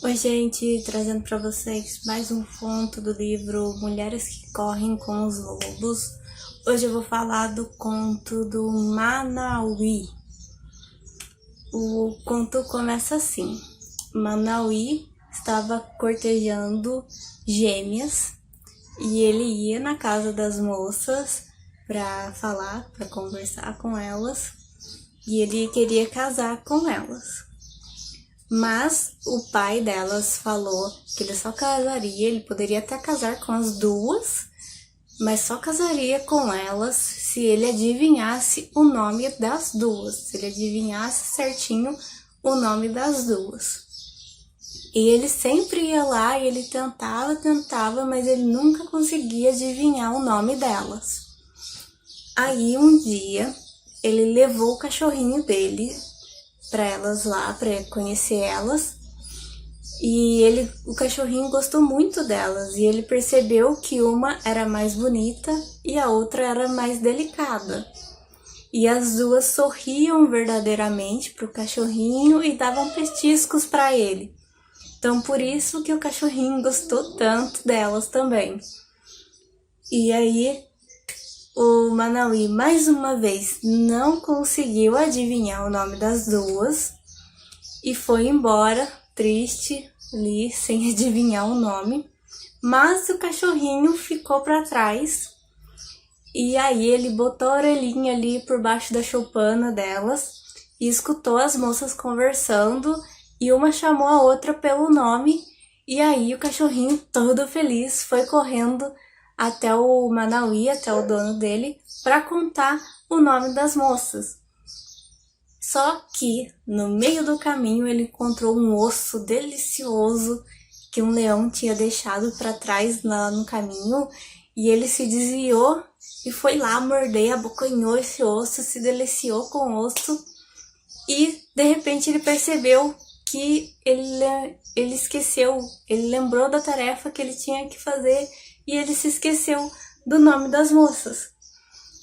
Oi, gente, trazendo para vocês mais um conto do livro Mulheres que Correm com os Lobos. Hoje eu vou falar do conto do Manauí. O conto começa assim: Manauí estava cortejando gêmeas e ele ia na casa das moças para falar, para conversar com elas, e ele queria casar com elas. Mas o pai delas falou que ele só casaria, ele poderia até casar com as duas, mas só casaria com elas se ele adivinhasse o nome das duas, se ele adivinhasse certinho o nome das duas. E ele sempre ia lá e ele tentava, mas ele nunca conseguia adivinhar o nome delas. Aí um dia ele levou o cachorrinho dele para elas lá, para conhecer elas. E o cachorrinho gostou muito delas e ele percebeu que uma era mais bonita e a outra era mais delicada. E as duas sorriam verdadeiramente pro cachorrinho e davam petiscos para ele. Então por isso que o cachorrinho gostou tanto delas também. E aí o Manauí mais uma vez não conseguiu adivinhar o nome das duas e foi embora, triste, ali, sem adivinhar o nome. Mas o cachorrinho ficou para trás e aí ele botou a orelhinha ali por baixo da choupana delas e escutou as moças conversando e uma chamou a outra pelo nome. E aí o cachorrinho, todo feliz, foi correndo até o Manauí, até o dono dele, para contar o nome das moças. Só que no meio do caminho ele encontrou um osso delicioso que um leão tinha deixado para trás lá no caminho, e ele se desviou e foi lá morder, abocanhou esse osso, se deliciou com o osso, e de repente ele percebeu que ele esqueceu, ele lembrou da tarefa que ele tinha que fazer e ele se esqueceu do nome das moças.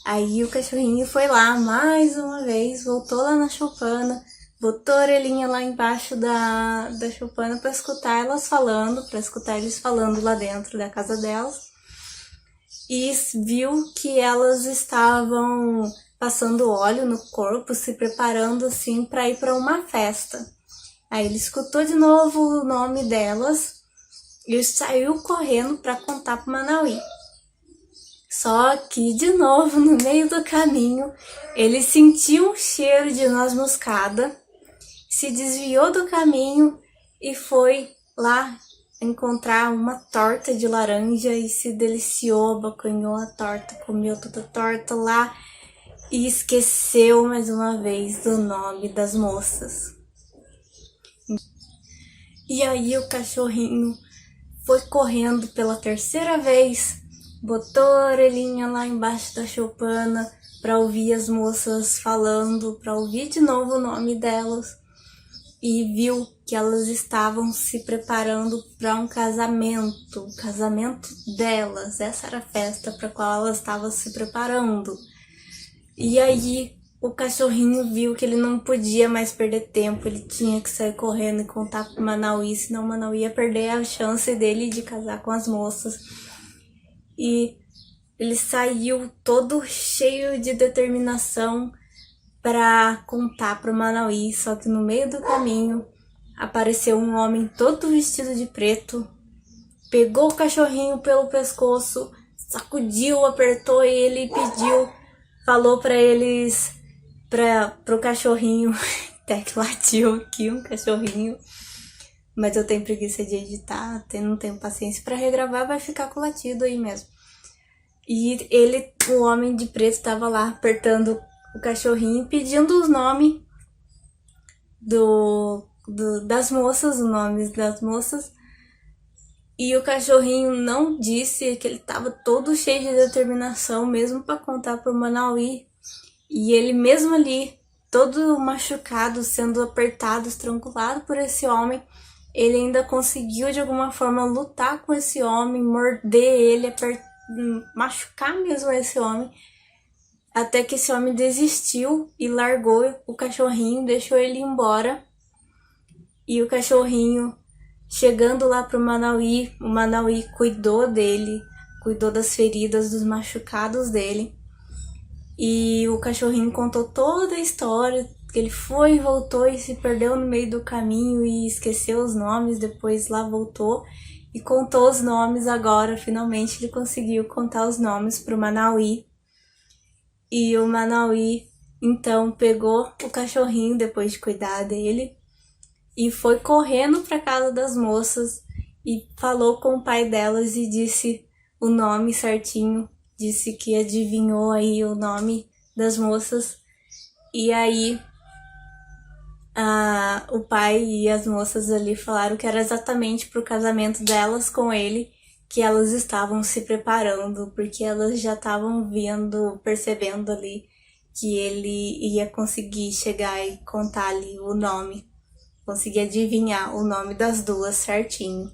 Aí o cachorrinho foi lá mais uma vez, voltou lá na choupana, botou a orelhinha lá embaixo da choupana para escutar elas falando, para escutar eles falando lá dentro da casa delas, e viu que elas estavam passando óleo no corpo, se preparando assim para ir para uma festa. Aí ele escutou de novo o nome delas e saiu correndo para contar pro Manauí. Só que, de novo, no meio do caminho, ele sentiu um cheiro de noz moscada, se desviou do caminho e foi lá encontrar uma torta de laranja e se deliciou, abocanhou a torta, comeu toda a torta lá e esqueceu mais uma vez do nome das moças. E aí o cachorrinho foi correndo pela terceira vez, botou a orelhinha lá embaixo da choupana para ouvir as moças falando, para ouvir de novo o nome delas, e viu que elas estavam se preparando para um casamento, o casamento delas. Essa era a festa para a qual elas estavam se preparando. E aí o cachorrinho viu que ele não podia mais perder tempo, ele tinha que sair correndo e contar pro Manauí, senão o Manauí ia perder a chance dele de casar com as moças. E ele saiu todo cheio de determinação para contar pro Manauí, só que no meio do caminho apareceu um homem todo vestido de preto, pegou o cachorrinho pelo pescoço, sacudiu, apertou ele e pediu, falou para eles, pro cachorrinho, até que latiu aqui um cachorrinho, mas eu tenho preguiça de editar, não tenho paciência para regravar, vai ficar com latido aí mesmo. E o homem de preto, estava lá apertando o cachorrinho, pedindo os nomes das moças, os nomes das moças. E o cachorrinho não disse, que ele estava todo cheio de determinação mesmo para contar pro Manauí. E ele mesmo ali, todo machucado, sendo apertado, estrangulado por esse homem, ele ainda conseguiu de alguma forma lutar com esse homem, morder ele, machucar mesmo esse homem, até que esse homem desistiu e largou o cachorrinho, deixou ele embora. E o cachorrinho Chegando lá pro Manauí, o Manauí cuidou dele, cuidou das feridas, dos machucados dele. E o cachorrinho contou toda a história, que ele foi e voltou e se perdeu no meio do caminho e esqueceu os nomes, depois lá voltou e contou os nomes agora, finalmente ele conseguiu contar os nomes pro Manauí. E o Manauí, então, pegou o cachorrinho depois de cuidar dele e foi correndo para casa das moças e falou com o pai delas e disse o nome certinho, disse que adivinhou aí o nome das moças. E aí o pai e as moças ali falaram que era exatamente pro casamento delas com ele que elas estavam se preparando, porque elas já estavam vendo, percebendo ali que ele ia conseguir chegar e contar ali o nome, conseguir adivinhar o nome das duas certinho.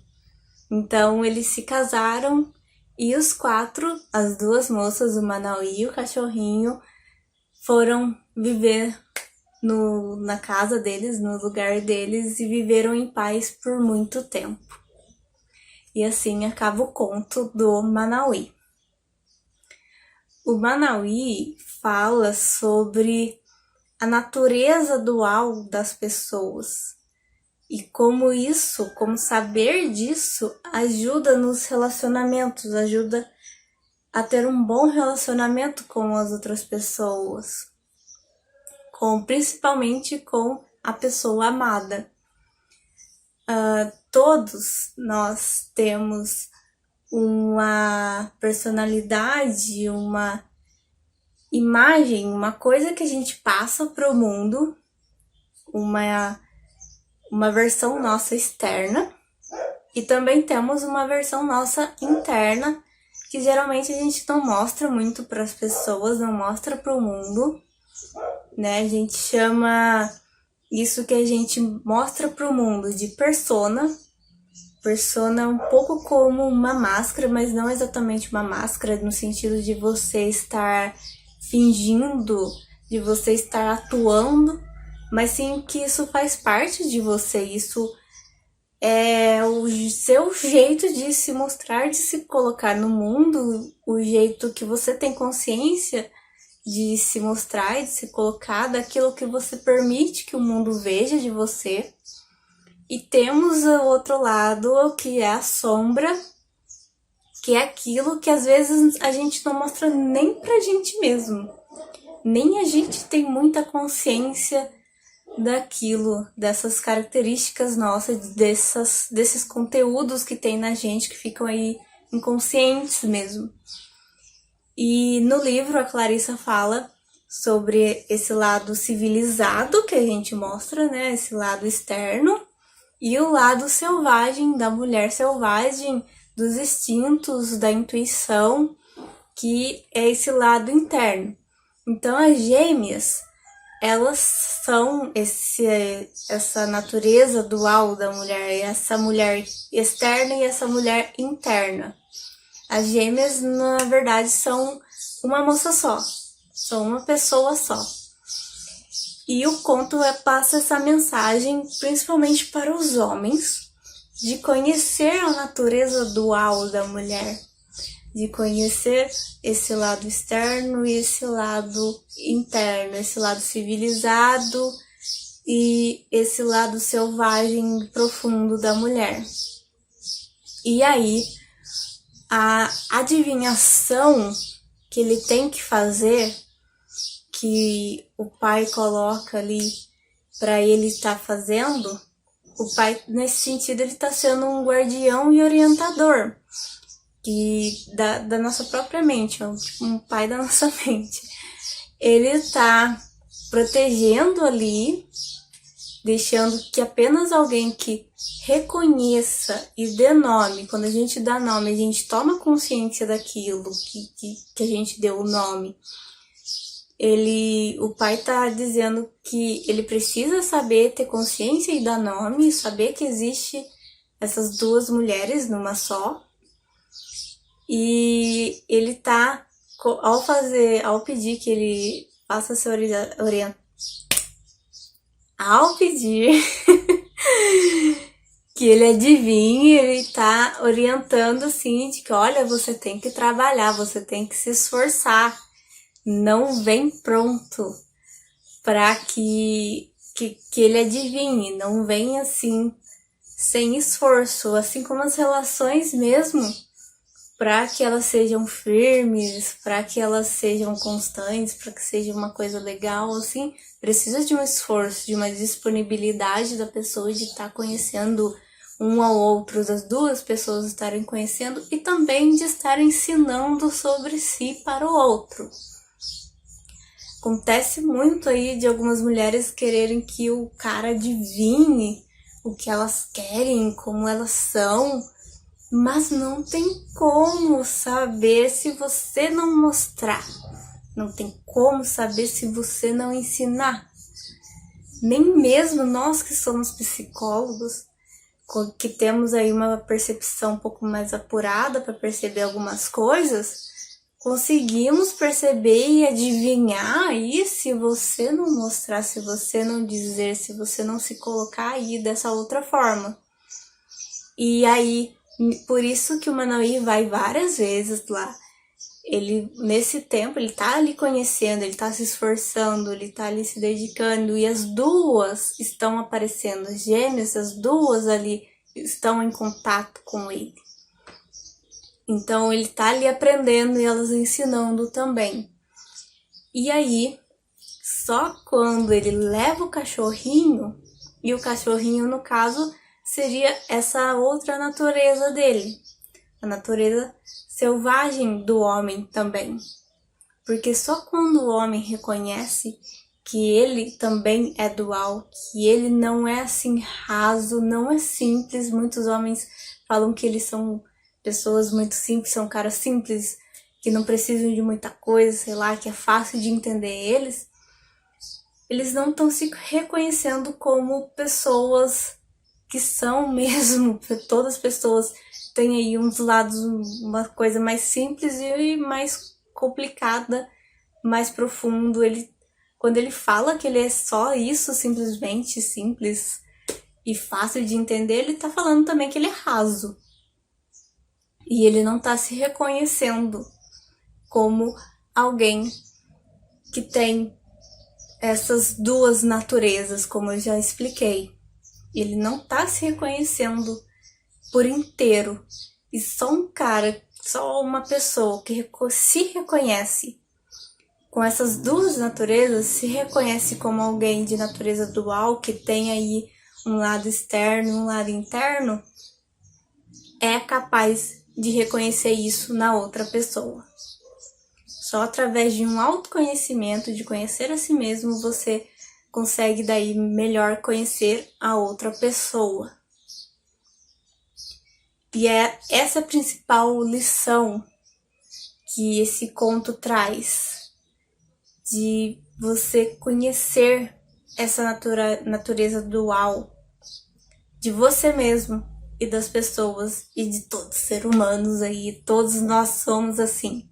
Então eles se casaram e os quatro, as duas moças, o Manauí e o cachorrinho, foram viver na casa deles, no lugar deles, e viveram em paz por muito tempo. E assim acaba o conto do Manauí. O Manauí fala sobre a natureza dual das pessoas e como isso, como saber disso, ajuda nos relacionamentos, ajuda a ter um bom relacionamento com as outras pessoas, principalmente com a pessoa amada. Todos nós temos uma personalidade, uma imagem, uma coisa que a gente passa para o mundo, uma versão nossa externa, e também temos uma versão nossa interna, que geralmente a gente não mostra muito para as pessoas, não mostra para o mundo, né? A gente chama isso que a gente mostra para o mundo de persona. Persona é um pouco como uma máscara, mas não exatamente uma máscara no sentido de você estar fingindo, de você estar atuando, mas sim que isso faz parte de você, isso é o seu jeito de se mostrar, de se colocar no mundo, o jeito que você tem consciência de se mostrar e de se colocar, daquilo que você permite que o mundo veja de você. E temos o outro lado, que é a sombra, que é aquilo que às vezes a gente não mostra nem pra gente mesmo. Nem a gente tem muita consciência daquilo, dessas características nossas, desses conteúdos que tem na gente, que ficam aí inconscientes mesmo. E no livro a Clarissa fala sobre esse lado civilizado que a gente mostra, né? Esse lado externo. E o lado selvagem, da mulher selvagem, dos instintos, da intuição, que é esse lado interno. Então as gêmeas, elas são essa natureza dual da mulher, essa mulher externa e essa mulher interna. As gêmeas, na verdade, são uma moça só, são uma pessoa só. E o conto passa essa mensagem principalmente para os homens, de conhecer a natureza dual da mulher, de conhecer esse lado externo e esse lado interno, esse lado civilizado e esse lado selvagem profundo da mulher. E aí, a adivinhação que ele tem que fazer, que o pai coloca ali para ele estar fazendo, o pai, nesse sentido, ele está sendo um guardião e orientador da nossa própria mente, um pai da nossa mente. Ele está protegendo ali, deixando que apenas alguém que reconheça e dê nome. Quando a gente dá nome, a gente toma consciência daquilo que a gente deu o nome. O pai tá dizendo que ele precisa saber, ter consciência e dar nome, saber que existe essas duas mulheres numa só. E ele tá, ao pedir que ele faça essa orientação, ao pedir que ele adivinha e ele tá orientando assim, de que olha, você tem que trabalhar, você tem que se esforçar. Não vem pronto para que ele adivinhe, não vem assim, sem esforço, assim como as relações mesmo, para que elas sejam firmes, para que elas sejam constantes, para que seja uma coisa legal, assim, precisa de um esforço, de uma disponibilidade da pessoa de estar conhecendo um ao outro, das duas pessoas estarem conhecendo e também de estar ensinando sobre si para o outro. Acontece muito aí de algumas mulheres quererem que o cara adivinhe o que elas querem, como elas são, mas não tem como saber se você não mostrar. Não tem como saber se você não ensinar. Nem mesmo nós que somos psicólogos, que temos aí uma percepção um pouco mais apurada para perceber algumas coisas, conseguimos perceber e adivinhar aí se você não mostrar, se você não dizer, se você não se colocar aí dessa outra forma. E aí, por isso que o Manauí vai várias vezes lá. Ele, nesse tempo, ele tá ali conhecendo, ele tá se esforçando, ele tá ali se dedicando, e as duas estão aparecendo, as gêmeas, as duas ali estão em contato com ele. Então ele tá ali aprendendo e elas ensinando também. E aí, só quando ele leva o cachorrinho, e o cachorrinho, no caso, seria essa outra natureza dele, a natureza selvagem do homem também. Porque só quando o homem reconhece que ele também é dual, que ele não é assim raso, não é simples. Muitos homens falam que eles são pessoas muito simples, são caras simples, que não precisam de muita coisa, sei lá, que é fácil de entender eles. Eles não estão se reconhecendo como pessoas que são mesmo. Todas as pessoas têm aí uns lados, uma coisa mais simples e mais complicada, mais profundo. Quando ele fala que ele é só isso, simplesmente simples e fácil de entender, ele tá falando também que ele é raso. E ele não tá se reconhecendo como alguém que tem essas duas naturezas, como eu já expliquei. Ele não tá se reconhecendo por inteiro. E só um cara, só uma pessoa que se reconhece com essas duas naturezas, se reconhece como alguém de natureza dual, que tem aí um lado externo e um lado interno, é capaz de reconhecer isso na outra pessoa. Só através de um autoconhecimento, de conhecer a si mesmo, você consegue daí melhor conhecer a outra pessoa. E é essa a principal lição que esse conto traz, de você conhecer essa natureza dual de você mesmo e das pessoas e de todos os seres humanos aí, todos nós somos assim.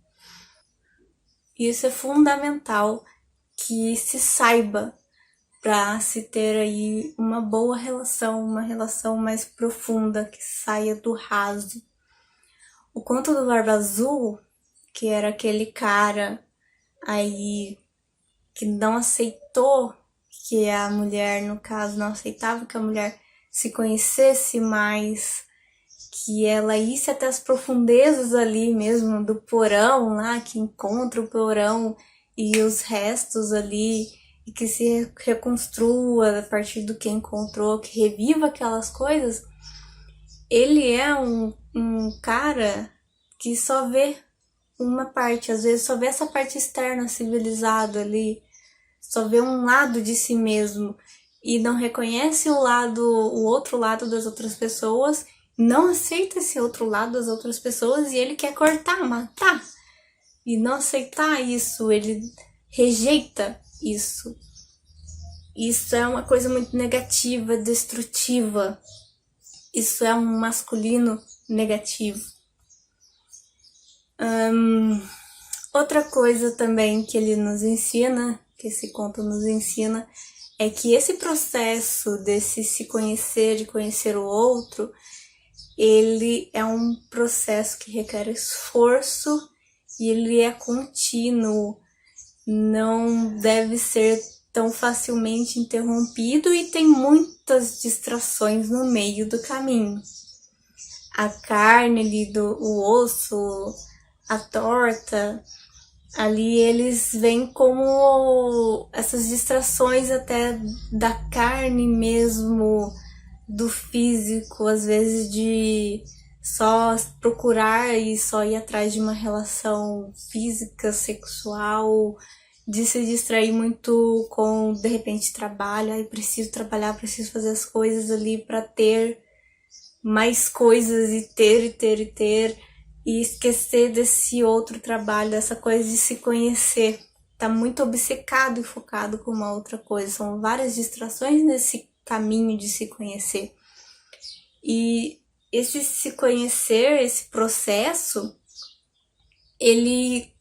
E isso é fundamental que se saiba para se ter aí uma boa relação, uma relação mais profunda, que saia do raso. O conto do Barba Azul, que era aquele cara aí que não aceitou que a mulher, no caso, não aceitava que a mulher se conhecesse mais, que ela isse até as profundezas ali mesmo do porão lá, que encontra o porão e os restos ali, e que se reconstrua a partir do que encontrou, que reviva aquelas coisas. Ele é um cara que só vê uma parte, às vezes só vê essa parte externa civilizada ali, só vê um lado de si mesmo e não reconhece o outro lado das outras pessoas, não aceita esse outro lado das outras pessoas e ele quer cortar, matar. E não aceitar isso, ele rejeita isso. Isso é uma coisa muito negativa, destrutiva. Isso é um masculino negativo. Outra coisa também que ele nos ensina, que esse conto nos ensina, é que esse processo desse se conhecer, de conhecer o outro, ele é um processo que requer esforço e ele é contínuo, não deve ser tão facilmente interrompido e tem muitas distrações no meio do caminho. A carne ali, o osso, a torta, ali eles vêm como essas distrações até da carne mesmo, do físico, às vezes de só procurar e só ir atrás de uma relação física, sexual, de se distrair muito com, de repente, trabalho, aí preciso trabalhar, preciso fazer as coisas ali para ter mais coisas e ter, e esquecer desse outro trabalho, dessa coisa de se conhecer. Tá muito obcecado e focado com uma outra coisa. São várias distrações nesse caminho de se conhecer. E esse se conhecer, esse processo, ele,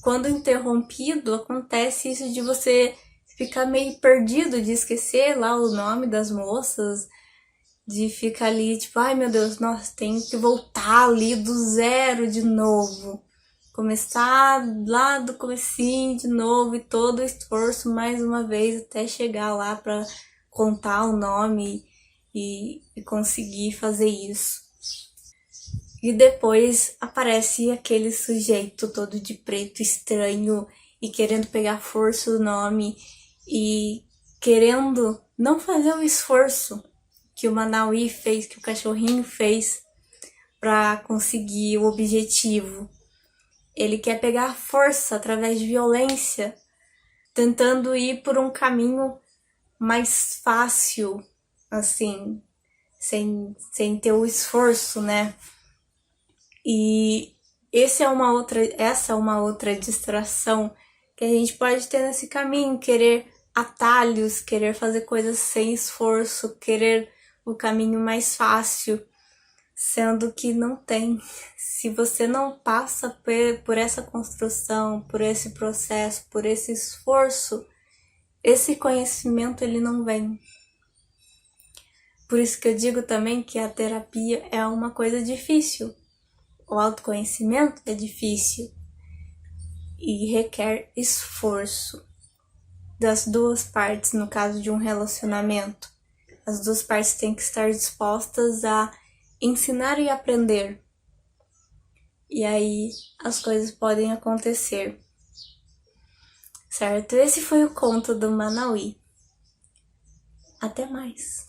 quando interrompido, acontece isso de você ficar meio perdido, de esquecer lá o nome das moças, de ficar ali, tipo, ai meu Deus, nossa, tenho que voltar ali do zero de novo. Começar lá do comecinho de novo e todo o esforço mais uma vez até chegar lá para contar o nome e conseguir fazer isso. E depois aparece aquele sujeito todo de preto estranho e querendo pegar força do nome e querendo não fazer o esforço que o Manauí fez, que o cachorrinho fez para conseguir o objetivo. Ele quer pegar força através de violência, tentando ir por um caminho mais fácil, assim, sem ter o esforço, né? E essa é uma outra distração que a gente pode ter nesse caminho, querer atalhos, querer fazer coisas sem esforço, querer o caminho mais fácil, sendo que não tem. Se você não passa por essa construção, por esse processo, por esse esforço, esse conhecimento ele não vem. Por isso que eu digo também que a terapia é uma coisa difícil. O autoconhecimento é difícil e requer esforço das duas partes, no caso de um relacionamento. As duas partes têm que estar dispostas a ensinar e aprender. E aí as coisas podem acontecer. Certo? Esse foi o conto do Manauí. Até mais.